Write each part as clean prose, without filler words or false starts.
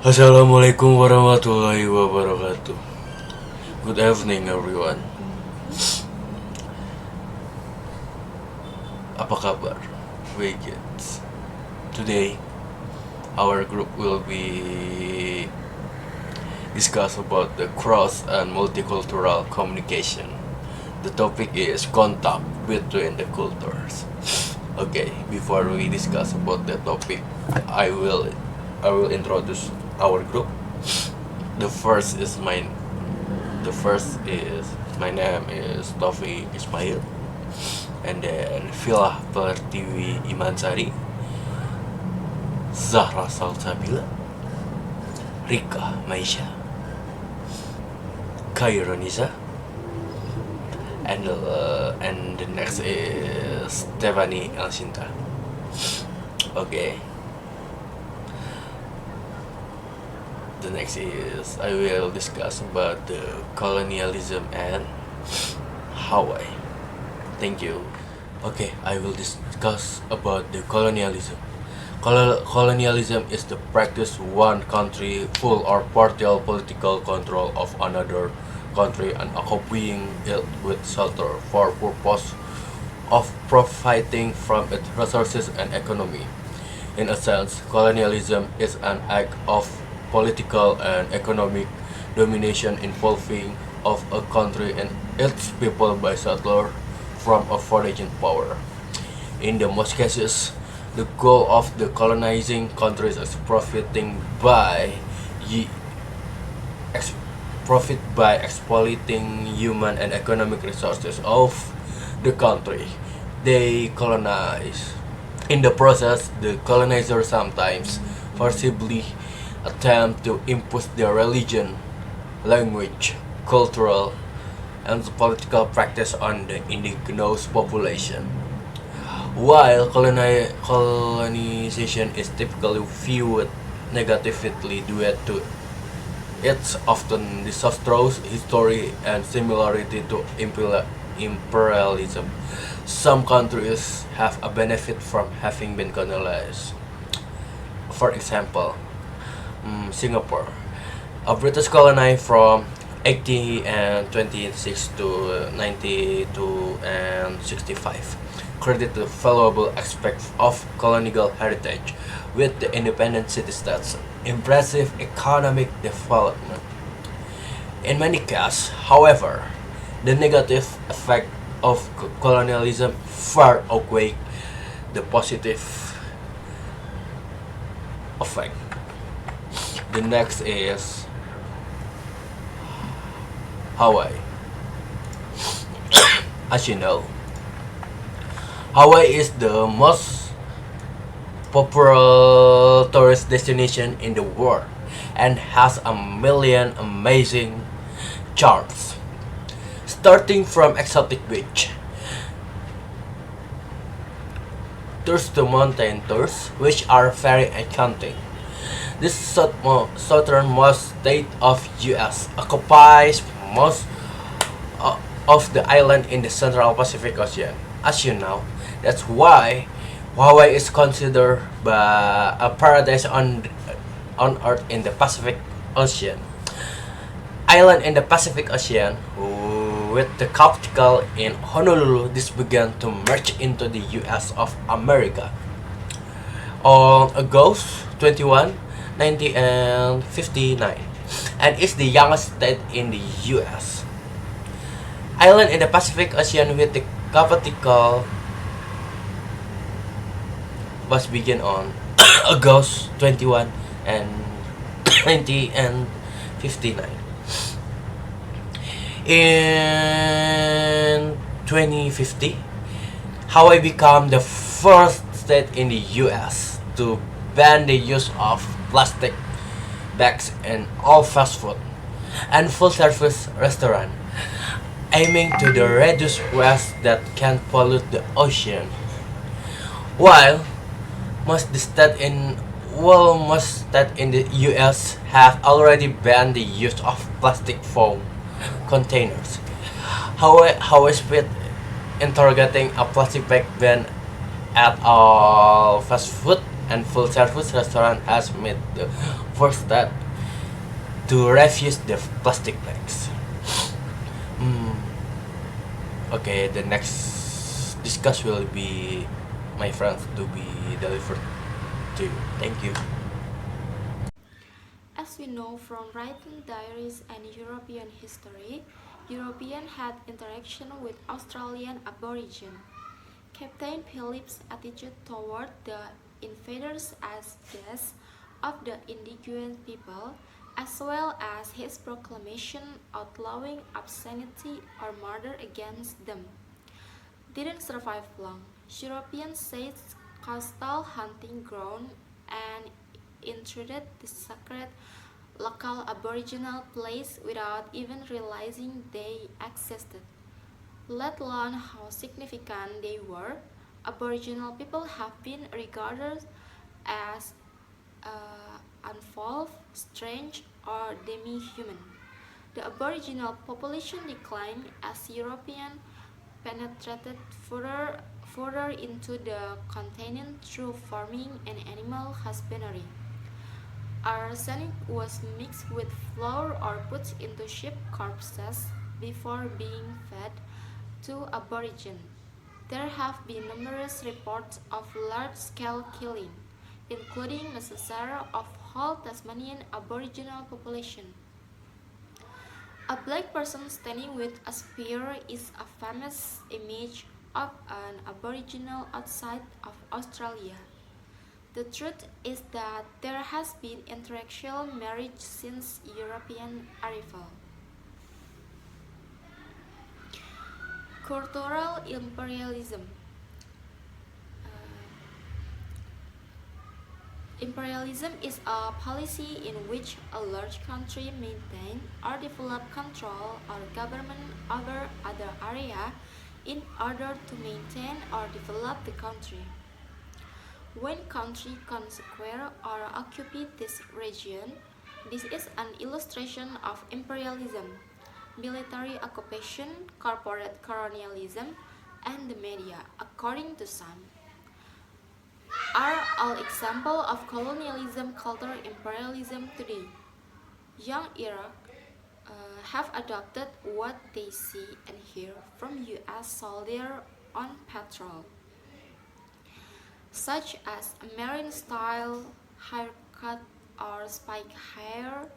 Assalamualaikum warahmatullahi wabarakatuh. Good evening everyone. Apa kabar? Wagets. Today our group will be discuss about the cross and multicultural communication. The topic is contact between the cultures. Okay, before we discuss about the topic, I will introduce our group. The first is my name is Tofi Ismail, and then Villa Pertiwi Imansari, Zahra Salsabila, Rika Maisha, Kaironisa, and the next is Stefani Elsinta. Okay. The next is I will discuss about the colonialism and Hawaii. Thank you. Okay, I will discuss about the colonialism. Colonialism is the practice one country full or partial political control of another country and occupying it with shelter for purpose of profiting from its resources and economy. In a sense, colonialism is an act of political and economic domination involving of a country and its people by settler from a foreign power. In the most cases, the goal of the colonizing countries is ye- profit by exploiting human and economic resources of the country they colonize. In the process, the colonizer sometimes forcibly attempt to impose their religion, language, cultural, and political practice on the indigenous population. While colonization is typically viewed negatively due to its often disastrous history and similarity to imperialism, some countries have a benefit from having been colonized. For example, Singapore, a British colony from 1826 to 92 and 65, credit the valuable aspects of colonial heritage with the independent city-states' impressive economic development. In many cases, however, the negative effect of colonialism far outweigh the positive effect. The next is Hawaii. As you know, Hawaii is the most popular tourist destination in the world and has a million amazing charms. Starting from exotic beach tours to mountain tours, which are very enchanting. This southernmost state of U.S. occupies most of the island in the Central Pacific Ocean. As you know, that's why Hawaii is considered a paradise on Earth in the Pacific Ocean. Island in the Pacific Ocean, with the capital in Honolulu, this began to merge into the U.S. of America. On August 21, 1959, and is the youngest state in the U.S. Island in the Pacific Ocean with the capital was begun on August 21 and 1959. In 2050, Hawaii became the first state in the U.S. to ban the use of plastic bags in all fast food and full service restaurants, aiming to reduce waste that can pollute the ocean. While most states in the U.S. have already banned the use of plastic foam containers. However, interrogating a plastic bag ban at all fast food and full service restaurant has made the first step to refuse the plastic bags. Mm, okay, the next discuss will be my friends to be delivered to you. Thank you. As we know from writing diaries and European history, Europeans had interaction with Australian Aborigine. Captain Philip's attitude toward the invaders as guests of the indigenous people, as well as his proclamation outlawing obscenity or murder against them, didn't survive long. Europeans seized coastal hunting ground and intruded the sacred local aboriginal place without even realizing they existed, let alone how significant they were. Aboriginal people have been regarded as unvolved, strange, or demi-human. The Aboriginal population declined as Europeans penetrated further into the continent through farming and animal husbandry. Arsenic was mixed with flour or put into sheep corpses before being fed to Aborigines. There have been numerous reports of large-scale killing, including massacre of whole Tasmanian Aboriginal population. A black person standing with a spear is a famous image of an Aboriginal outside of Australia. The truth is that there has been interracial marriage since European arrival. Cultural imperialism. Imperialism is a policy in which a large country maintains or develops control or government over other area in order to maintain or develop the country. When countries conquer or occupy this region, this is an illustration of imperialism, military occupation, corporate colonialism, and the media, according to some, are all examples of colonialism, cultural imperialism today. Young Iraq have adopted what they see and hear from US soldiers on patrol, such as a marine style haircut or spike hair,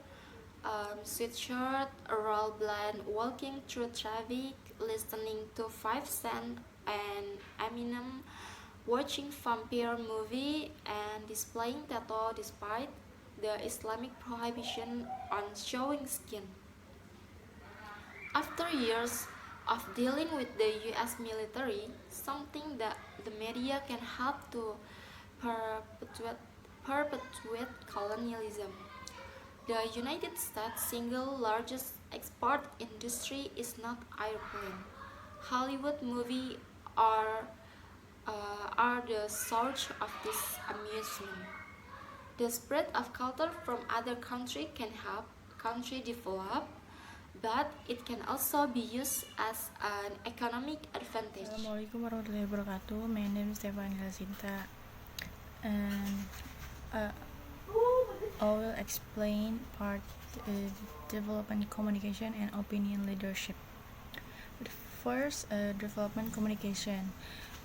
sweatshirt, a roll blend, walking through traffic, listening to 5 Cent and Eminem, watching vampire movie, and displaying tattoo despite the Islamic prohibition on showing skin. After years of dealing with the US military, something that the media can help to perpetuate, perpetuate colonialism. The United States' single largest export industry is not airplane. Hollywood movies are the source of this amusement. The spread of culture from other countries can help country develop, but it can also be used as an economic advantage. Assalamualaikum warahmatullahi wabarakatuh. My name is Stefan Jacinta, and I will explain part development communication and opinion leadership. First, development communication.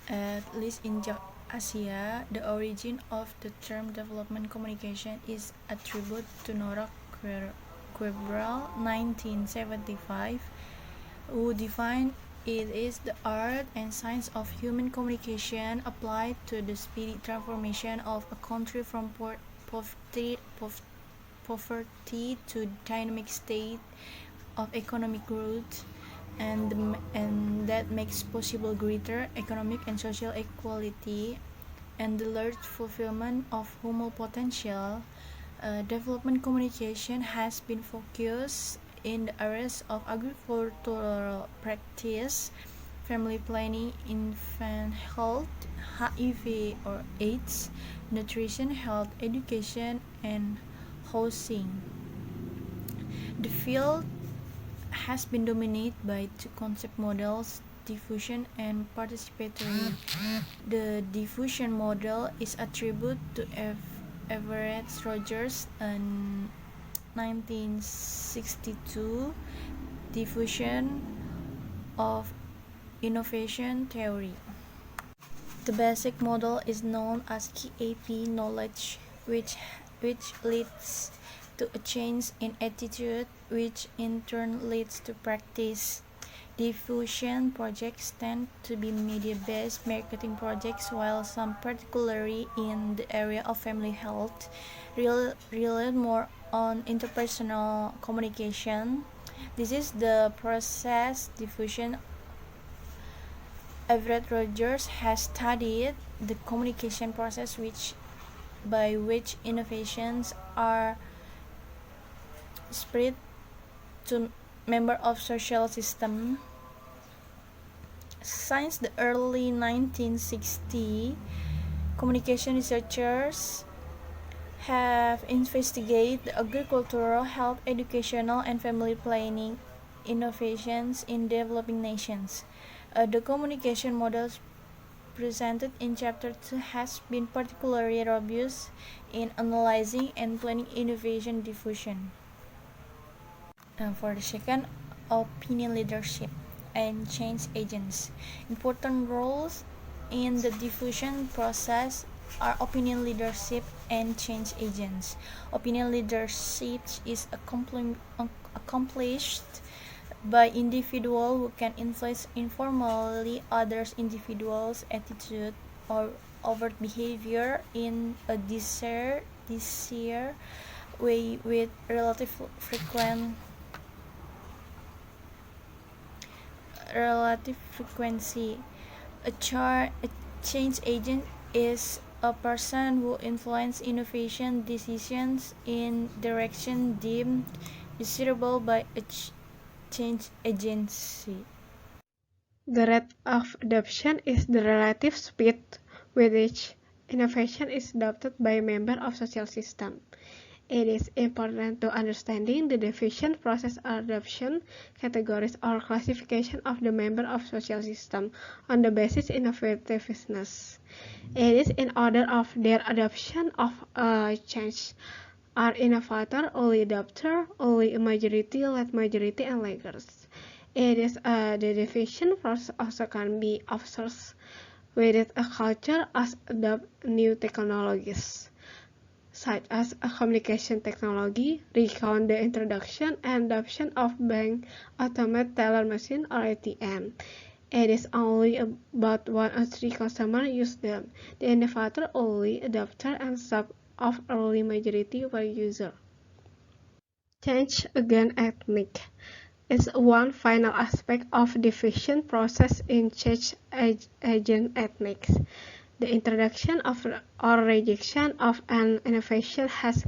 At least in Asia, the origin of the term development communication is attributed to Nora Quebrel, 1975, who defined it is the art and science of human communication applied to the speedy transformation of a country from poverty to dynamic state of economic growth, and that makes possible greater economic and social equality and the large fulfillment of human potential. Development communication has been focused in the areas of agricultural practice, family planning, infant health, HIV or AIDS, nutrition, health, education, and housing. The field has been dominated by two concept models diffusion and participatory. The diffusion model is attributed to Everett Rogers in 1962 diffusion of innovation theory. The basic model is known as KAP knowledge, which leads to a change in attitude, which in turn leads to practice. Diffusion projects tend to be media-based marketing projects, while some, particularly in the area of family health, rely more on interpersonal communication. This is the process diffusion. Everett Rogers has studied the communication process by which innovations are spread to members of social system. Since the early 1960s, communication researchers have investigated the agricultural, health, educational, and family planning innovations in developing nations. The communication models presented in Chapter 2 has been particularly robust in analyzing and planning innovation diffusion. For the second, opinion leadership and change agents. Important roles in the diffusion process are opinion leadership and change agents. Opinion leadership is accomplished by individuals who can influence informally others individuals' attitude or overt behavior in a desired way with relative frequency. A change agent is a person who influences innovation decisions in direction deemed desirable by a change agency. The rate of adoption is the relative speed with which innovation is adopted by members of social system. It is important to understanding the diffusion process or adoption categories or classification of the member of social system on the basis innovativeness. It is in order of their adoption of a change are innovator, early adopter, early majority, late majority, and laggards. It is the diffusion process also can be observed within a culture as adopt new technologies, such as communication technology, recount the introduction and adoption of bank automated teller machine or ATM. It is only about 1 or 3 customers use them. The innovator, early adopter, and sub of early majority were users. Change agent ethnic is one final aspect of diffusion process in change agent ethnics. The introduction of or rejection of an innovation has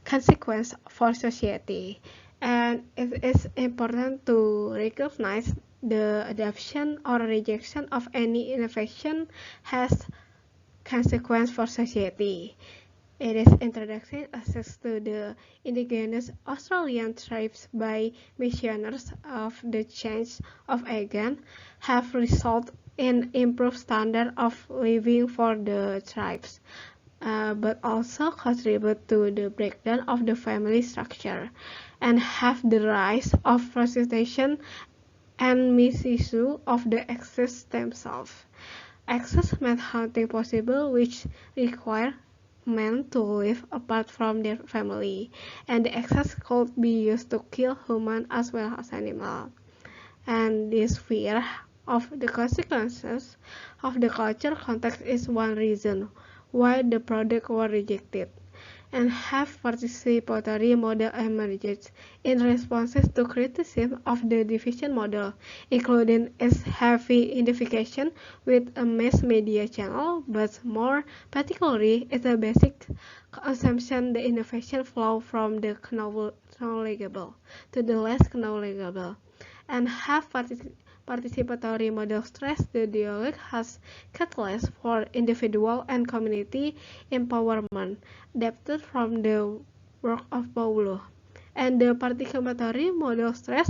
consequences for society, and it is important to recognize the adoption or rejection of any innovation has consequences for society. It is introducing access to the indigenous Australian tribes by missionaries of the change of agent have resulted in improved standard of living for the tribes, but also contribute to the breakdown of the family structure and have the rise of prostitution and misuse of the access themselves. Access made hunting possible, which require men to live apart from their family, and the access could be used to kill humans as well as animals. And this fear of the consequences of the culture context is one reason why the product was rejected, and have participatory model emerged in responses to criticism of the diffusion model, including its heavy identification with a mass media channel, but more particularly its basic assumption the innovation flow from the knowledgeable to the less knowledgeable, and have participatory model stress the dialogue has catalyst for individual and community empowerment, adapted from the work of Paulo, and the participatory model stress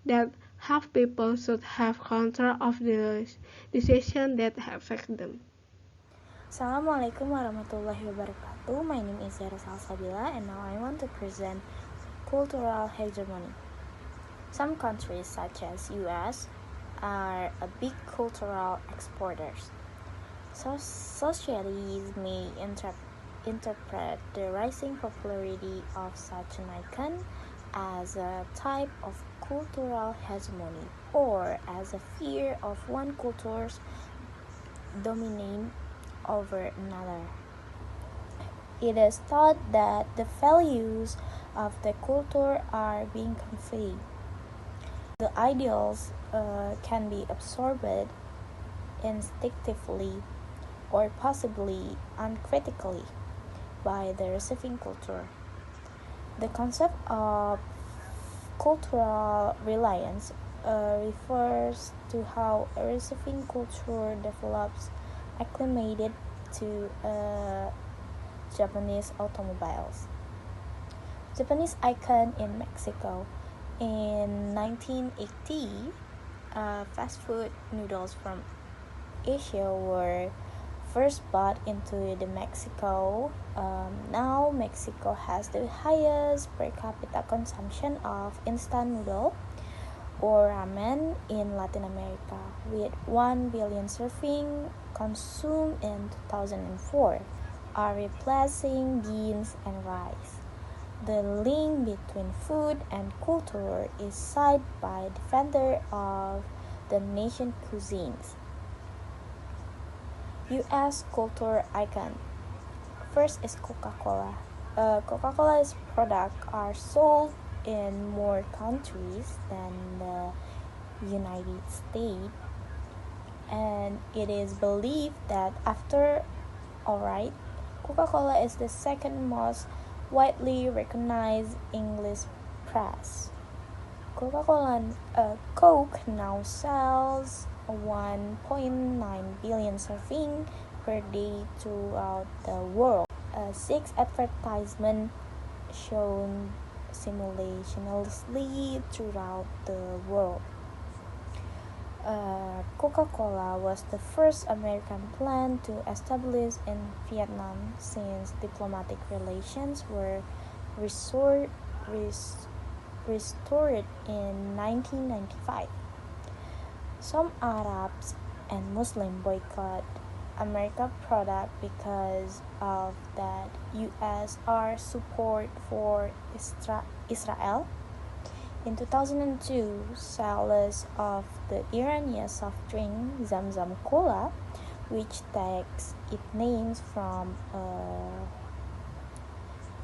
that Half people should have control of the decisions that affect them. Assalamualaikum warahmatullahi wabarakatuh. My name is Zara Salsabila and now I want to present cultural hegemony. Some countries such as US are a big cultural exporters. Societies may interpret the rising popularity of such an icon as a type of cultural hegemony or as a fear of one culture's dominance over another. It is thought that the values of the culture are being conveyed. The ideals can be absorbed instinctively or possibly uncritically by the receiving culture. The concept of cultural reliance refers to how a receiving culture develops acclimated to Japanese automobiles. Japanese icon in Mexico. In 1980, fast food noodles from Asia were first brought into the Mexico. Now Mexico has the highest per capita consumption of instant noodle or ramen in Latin America, with 1 billion serving consumed in 2004, are replacing beans and rice. The link between food and culture is cited by defenders of the nation cuisines. U.S. culture icon. First is Coca-Cola. Coca-Cola's products are sold in more countries than the United States, and it is believed that after Alright, Coca-Cola is the second most widely recognized English press. Coke now sells 1.9 billion servings per day throughout the world. 6 advertisements shown simultaneously throughout the world. Coca-Cola was the first American plant to establish in Vietnam since diplomatic relations were restored in 1995. Some Arabs and Muslims boycott American products because of that USR support for Israel. In 2002, sales of the Iranian soft drink Zamzam Cola, which takes its name from a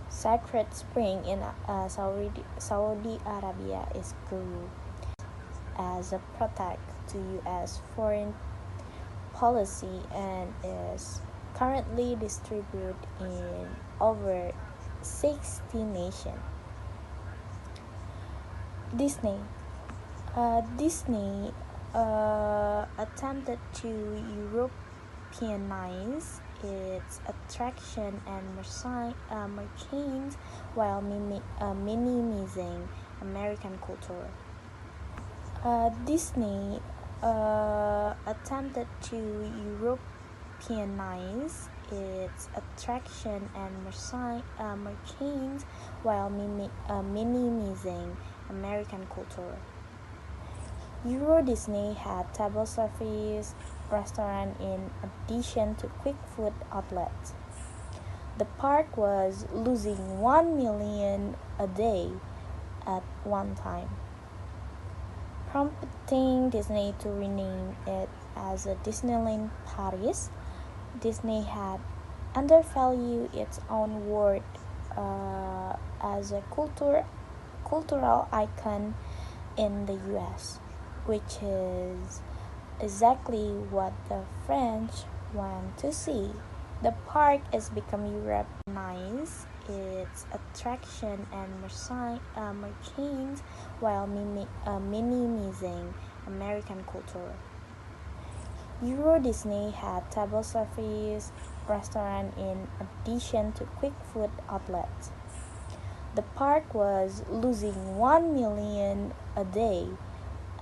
sacred spring in Saudi Arabia, is grew as a protest to U.S. foreign policy and is currently distributed in over 60 nations. Disney attempted to Europeanize its attraction and merchandise while minimizing American culture. Disney attempted to Europeanize its attraction and merchandise while minimizing American culture. Euro Disney had table service restaurant in addition to quick food outlets. The park was losing 1 million a day at one time, prompting Disney to rename it as a Disneyland Paris. Disney had undervalued its own worth as a cultural icon in the US, which is exactly what the French want to see. The park has become Europeanized its attraction and merchandise while minimizing American culture. Euro Disney had table service restaurant in addition to quick food outlets. The park was losing 1 million a day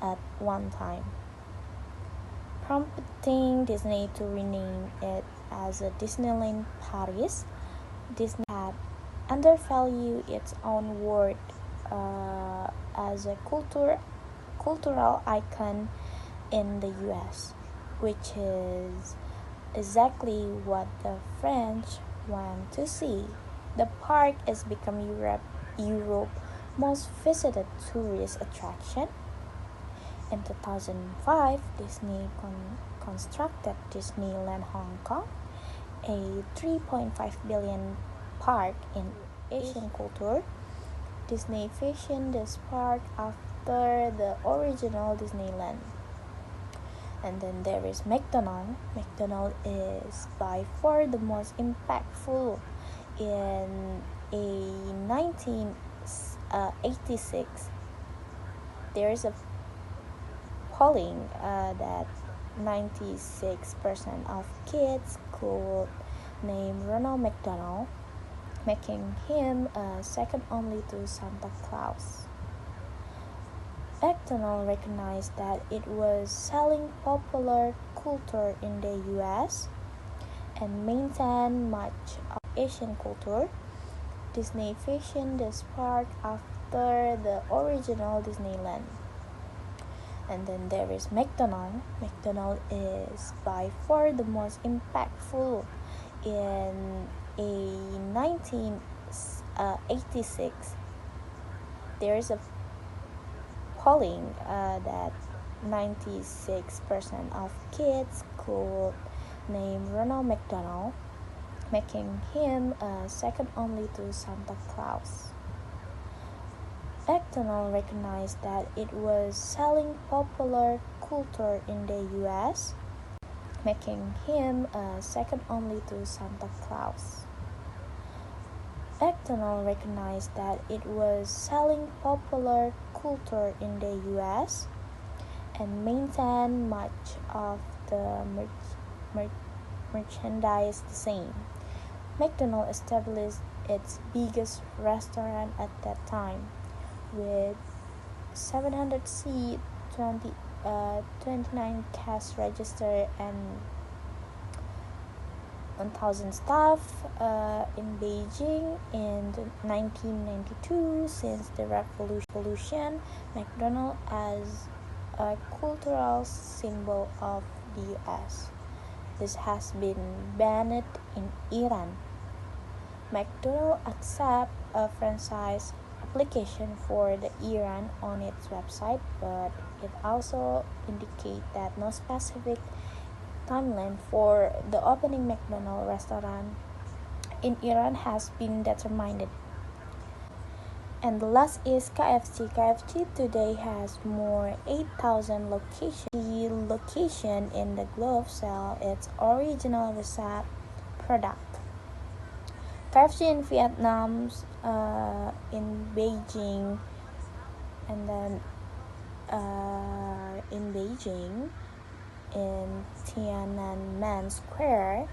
at one time, prompting Disney to rename it as a Disneyland Paris. Disney had undervalued its own worth as a cultural icon in the US, which is exactly what the French want to see. The park has become Europe's most visited tourist attraction. In 2005, Disney constructed Disneyland Hong Kong, a 3.5 billion park in Asian culture. Disney fashioned this park after the original Disneyland. And then there is McDonald's. McDonald's is by far the most impactful. In a 1986, there is a polling that 96% of kids could name Ronald McDonald, making him second only to Santa Claus. McDonald recognized that it was selling popular culture in the US and maintained much of Asian culture. Disney fashioned this park after the original Disneyland. And then there is McDonald's. McDonald's is by far the most impactful. In a 1986, there is a polling that 96% of kids could name Ronald McDonald, making him second only to Santa Claus. McDonald recognized that it was selling popular culture in the US, making him second only to Santa Claus. McDonald recognized that it was selling popular culture in the US and maintained much of the merchandise the same. McDonald established its biggest restaurant at that time, with 700 seats, 29 cash register, and 1,000 staff in Beijing in 1992. Since the revolution, McDonald's as a cultural symbol of the US. This has been banned in Iran. McDonald's accepts a franchise application for the Iran on its website, but it also indicates that no specific timeline for the opening McDonald's restaurant in Iran has been determined. And the last is KFC. KFC today has more 8,000 locations. The location in the globe sell its original recipe product. KFC in Vietnam, in Beijing, and then in Beijing, in Tiananmen Square,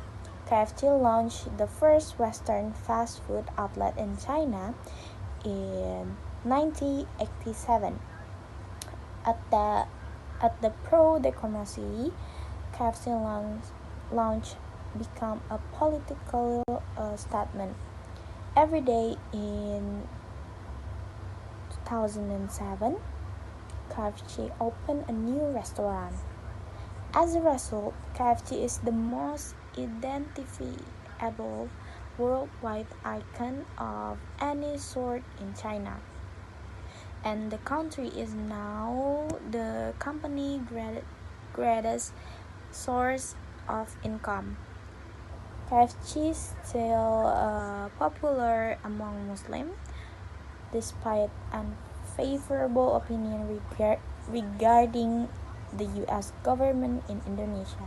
KFC launched the first Western fast food outlet in China in 1987. At the pro-democracy, KFC launch become a political statement. Every day in 2007, KFC opened a new restaurant. As a result, KFC is the most identifiable worldwide icon of any sort in China. And the country is now the company's greatest source of income. KFC is still popular among Muslims, despite unfavorable opinion regarding the U.S. government in Indonesia.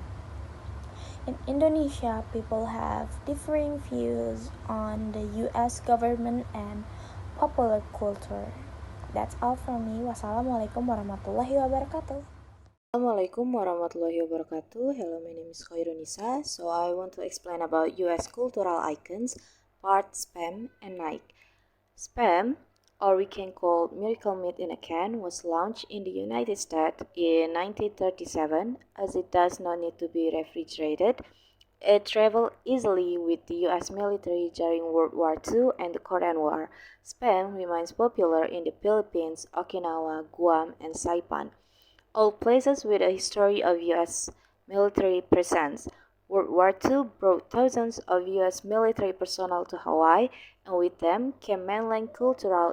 In Indonesia, people have differing views on the U.S. government and popular culture. That's all from me. Wassalamualaikum warahmatullahi wabarakatuh. Assalamualaikum warahmatullahi wabarakatuh. Hello, my name is Khairunisa. So I want to explain about US cultural icons, part spam and Nike. Spam, or we can call Miracle Meat in a Can, was launched in the United States in 1937 as it does not need to be refrigerated. It traveled easily with the US military during World War II and the Korean War. Spam remains popular in the Philippines, Okinawa, Guam, and Saipan, all places with a history of US military presence. World War II brought thousands of US military personnel to Hawaii, and with them came mainland cultural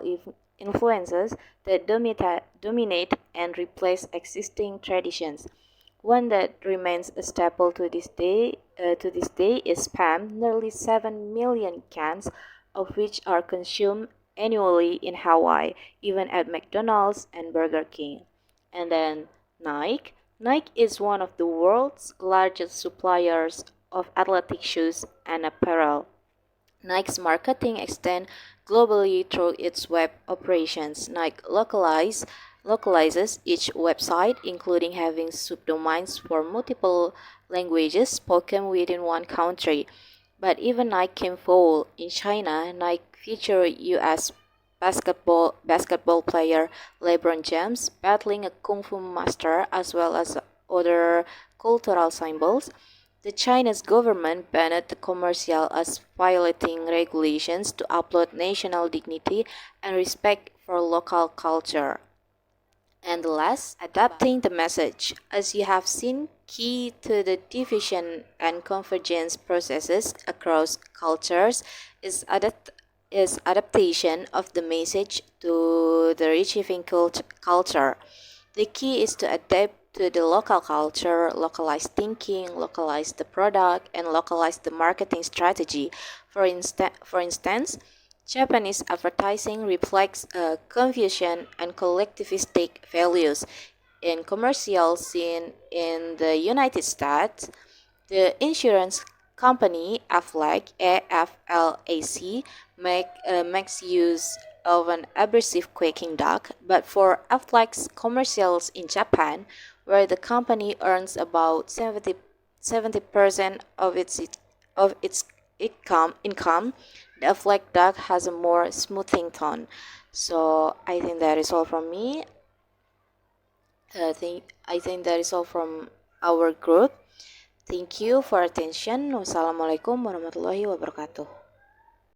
influences that dominate and replace existing traditions. One that remains a staple to this day is spam. Nearly 7 million cans of which are consumed annually in Hawaii, even at McDonald's and Burger King. And then Nike. Nike is one of the world's largest suppliers of athletic shoes and apparel. Nike's marketing extends globally through its web operations. Nike localizes each website, including having subdomains for multiple languages spoken within one country. But even Nike can fall. In China, Nike featured U.S. basketball player LeBron James battling a kung fu master as well as other cultural symbols. The Chinese government banned the commercial as violating regulations to uphold national dignity and respect for local culture. And last, adapting the message. As you have seen, key to the diffusion and convergence processes across cultures is adaptation of the message to the receiving culture. The key is to adapt to the local culture, localize thinking, localize the product, and localize the marketing strategy. For instance, Japanese advertising reflects Confucian and collectivistic values. In commercials seen in the United States, the insurance company Aflac (AFLAC) makes use of an abrasive quaking duck, but for Aflac's commercials in Japan, where the company earns about 70% of its income, the Aflac duck has a more smoothing tone. So I think that is all from me. I think that is all from our group. Thank you for attention. Wassalamualaikum warahmatullahi wabarakatuh.